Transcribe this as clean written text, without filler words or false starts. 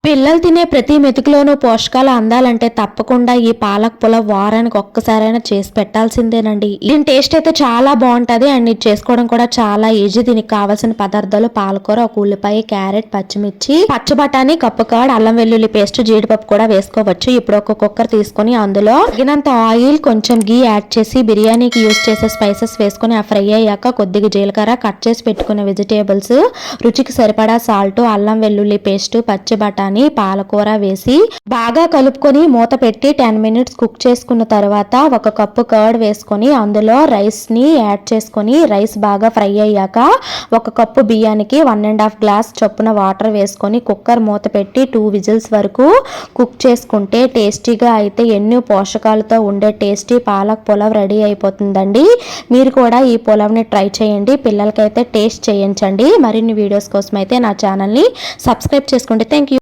పిల్లలు తినే ప్రతి మెతుకులోనూ పోషకాలు అందాలంటే తప్పకుండా ఈ పాలక్ పులావ్ వారానికి ఒక్కసారైనా చేసి పెట్టాల్సిందేనండి. దీని టేస్ట్ అయితే చాలా బాగుంటది అండ్ ఇది చేసుకోవడం కూడా చాలా ఈజీ. దీనికి కావాల్సిన పదార్థాలు పాలకూర, ఒక ఉల్లిపాయ, క్యారెట్, పచ్చిమిర్చి, పచ్చి బఠానీ, కప్పు కర్డ్, అల్లం వెల్లుల్లి పేస్ట్, జీడిపప్పు కూడా వేసుకోవచ్చు. ఇప్పుడు ఒక కుక్కర్ తీసుకొని అందులో తగినంత ఆయిల్, కొంచెం గీ యాడ్ చేసి బిర్యానీకి యూజ్ చేసే స్పైసెస్ వేసుకొని ఆ ఫ్రై అయ్యాక కొద్దిగా జీలకర్ర, కట్ చేసి పెట్టుకున్న వెజిటేబుల్స్, రుచికి సరిపడా సాల్ట్, అల్లం వెల్లుల్లి పేస్ట్, పచ్చి బఠానీ, పాలకూర వేసి బాగా కలుపుకొని మూత పెట్టి 10 మినిట్స్ కుక్ చేసుకున్న తర్వాత ఒక కప్పు కర్డ్ వేసుకొని అందులో రైస్ ని యాడ్ చేసుకొని రైస్ బాగా ఫ్రై అయ్యాక ఒక కప్పు బియ్యానికి 1.5 గ్లాస్ చొప్పున వాటర్ వేసుకొని కుక్కర్ మూత పెట్టి 2 విజిల్స్ వరకు కుక్ చేసుకుంటే టేస్టీగా అయితే ఎన్నో పోషకాలతో ఉండే టేస్టీ పాలక్ పులావ్ రెడీ అయిపోతుందండి. మీరు కూడా ఈ పులావ్ని ట్రై చేయండి, పిల్లలకైతే టేస్ట్ చేయించండి. మరిన్ని వీడియోస్ కోసం అయితే నా ఛానల్ని సబ్స్క్రైబ్ చేసుకోండి. Thank you.